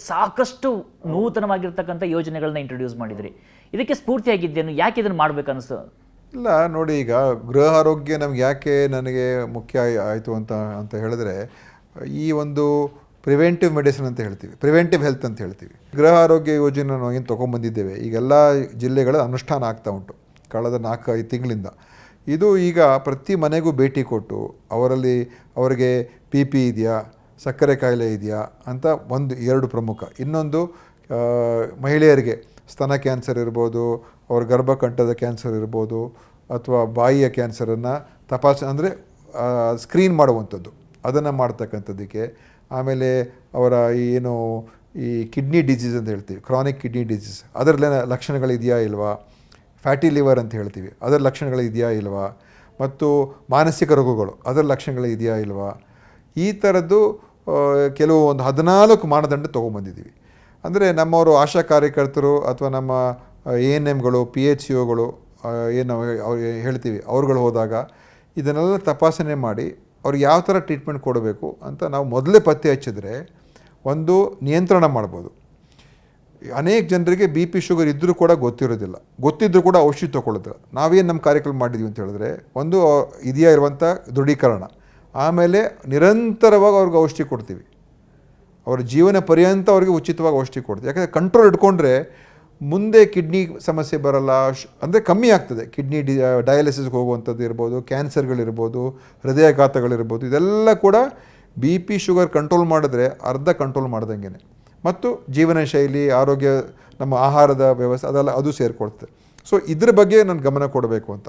ಸಾಕಷ್ಟು ನೂತನವಾಗಿರ್ತಕ್ಕಂಥ ಯೋಜನೆಗಳನ್ನ ಇಂಟ್ರೊಡ್ಯೂಸ್ ಮಾಡಿದ್ರಿ. ಇದಕ್ಕೆ ಸ್ಫೂರ್ತಿಯಾಗಿದ್ದೇನು, ಯಾಕೆ ಇದನ್ನು ಮಾಡ್ಬೇಕು ಅನಿಸ್ತು? ಇಲ್ಲ ನೋಡಿ, ಈಗ ಗೃಹ ಆರೋಗ್ಯ ನಮ್ಗೆ ಯಾಕೆ ನನಗೆ ಮುಖ್ಯ ಆಯಿತು ಅಂತ ಹೇಳಿದ್ರೆ, ಈ ಒಂದು ಪ್ರಿವೆಂಟಿವ್ ಮೆಡಿಸಿನ್ ಅಂತ ಹೇಳ್ತೀವಿ, ಪ್ರಿವೆಂಟಿವ್ ಹೆಲ್ತ್ ಅಂತ ಹೇಳ್ತೀವಿ. ಗೃಹ ಆರೋಗ್ಯ ಯೋಜನೆ ನಾವು ಏನು ತೊಗೊಂಬಂದಿದ್ದೇವೆ, ಈಗೆಲ್ಲ ಜಿಲ್ಲೆಗಳ ಅನುಷ್ಠಾನ ಆಗ್ತಾ ಉಂಟು ಕಳೆದ 4-5 ತಿಂಗಳಿಂದ. ಇದು ಈಗ ಪ್ರತಿ ಮನೆಗೂ ಭೇಟಿ ಕೊಟ್ಟು ಅವರಿಗೆ PP ಇದೆಯಾ, ಸಕ್ಕರೆ ಕಾಯಿಲೆ ಇದೆಯಾ ಅಂತ 1-2 ಪ್ರಮುಖ. ಇನ್ನೊಂದು ಮಹಿಳೆಯರಿಗೆ ಸ್ತನ ಕ್ಯಾನ್ಸರ್ ಇರ್ಬೋದು, ಅವ್ರ ಗರ್ಭಕಂಠದ ಕ್ಯಾನ್ಸರ್ ಇರ್ಬೋದು, ಅಥವಾ ಬಾಯಿಯ ಕ್ಯಾನ್ಸರನ್ನು ಅಂದರೆ ಸ್ಕ್ರೀನ್ ಮಾಡುವಂಥದ್ದು, ಅದನ್ನು ಮಾಡ್ತಕ್ಕಂಥದ್ದಕ್ಕೆ. ಆಮೇಲೆ ಅವರ ಈ ಕಿಡ್ನಿ ಡಿಸೀಸ್ ಅಂತ ಹೇಳ್ತೀವಿ, ಕ್ರಾನಿಕ್ ಕಿಡ್ನಿ ಡಿಸೀಸ್, ಅದರಲ್ಲೇ ಲಕ್ಷಣಗಳಿದೆಯಾ ಇಲ್ವಾ, ಫ್ಯಾಟಿ ಲಿವರ್ ಅಂತ ಹೇಳ್ತೀವಿ, ಅದರ ಲಕ್ಷಣಗಳಿದೆಯಾ ಇಲ್ವಾ, ಮತ್ತು ಮಾನಸಿಕ ರೋಗಗಳು ಅದರ ಲಕ್ಷಣಗಳಿದೆಯಾ ಇಲ್ವಾ, ಈ ಥರದ್ದು ಕೆಲವು 14 ಮಾನದಂಡ ತೊಗೊಂಬಂದಿದ್ದೀವಿ. ಅಂದರೆ ನಮ್ಮವರು ಆಶಾ ಕಾರ್ಯಕರ್ತರು ಅಥವಾ ನಮ್ಮ ANMಗಳು, PHCOಗಳು ಏನು ಅವ್ರು ಹೇಳ್ತೀವಿ, ಅವ್ರುಗಳು ಹೋದಾಗ ಇದನ್ನೆಲ್ಲ ತಪಾಸಣೆ ಮಾಡಿ ಅವ್ರಿಗೆ ಯಾವ ಥರ ಟ್ರೀಟ್ಮೆಂಟ್ ಕೊಡಬೇಕು ಅಂತ ನಾವು ಮೊದಲೇ ಪತ್ತೆ ಹಚ್ಚಿದ್ರೆ ಒಂದು ನಿಯಂತ್ರಣ ಮಾಡ್ಬೋದು. ಅನೇಕ ಜನರಿಗೆ BP ಶುಗರ್ ಇದ್ದರೂ ಕೂಡ ಗೊತ್ತಿದ್ದರೂ ಕೂಡ ಔಷಧಿ ತೊಗೊಳ್ಳೋದಿಲ್ಲ. ನಾವೇನು ನಮ್ಮ ಕಾರ್ಯಕ್ರಮ ಮಾಡಿದ್ವಿ ಅಂತ ಹೇಳಿದ್ರೆ, ಒಂದು ಇದೆಯಾ ಇರುವಂಥ ದೃಢೀಕರಣ, ಆಮೇಲೆ ನಿರಂತರವಾಗಿ ಅವ್ರಿಗೆ ಔಷಧಿ ಕೊಡ್ತೀವಿ, ಅವ್ರ ಜೀವನ ಪರ್ಯಂತ ಅವ್ರಿಗೆ ಉಚಿತವಾಗಿ ಔಷಧಿ ಕೊಡ್ತೀವಿ. ಯಾಕಂದರೆ ಕಂಟ್ರೋಲ್ ಇಟ್ಕೊಂಡ್ರೆ ಮುಂದೆ ಕಿಡ್ನಿ ಸಮಸ್ಯೆ ಬರಲ್ಲ, ಅಂದರೆ ಕಮ್ಮಿ ಆಗ್ತದೆ. ಕಿಡ್ನಿ ಡಯಾಲಿಸಿಸ್ಗೆ ಹೋಗುವಂಥದ್ದು ಇರ್ಬೋದು, ಕ್ಯಾನ್ಸರ್ಗಳಿರ್ಬೋದು, ಹೃದಯಾಘಾತಗಳಿರ್ಬೋದು, ಇದೆಲ್ಲ ಕೂಡ BP ಶುಗರ್ ಕಂಟ್ರೋಲ್ ಮಾಡಿದ್ರೆ ಅರ್ಧ ಕಂಟ್ರೋಲ್ ಮಾಡ್ದಂಗೆ. ಮತ್ತು ಜೀವನ ಶೈಲಿ, ಆರೋಗ್ಯ, ನಮ್ಮ ಆಹಾರದ ವ್ಯವಸ್ಥೆ, ಅದು ಸೇರಿಕೊಡ್ತದೆ. ಸೊ ಇದ್ರ ಬಗ್ಗೆ ನಾನು ಗಮನ ಕೊಡಬೇಕು ಅಂತ.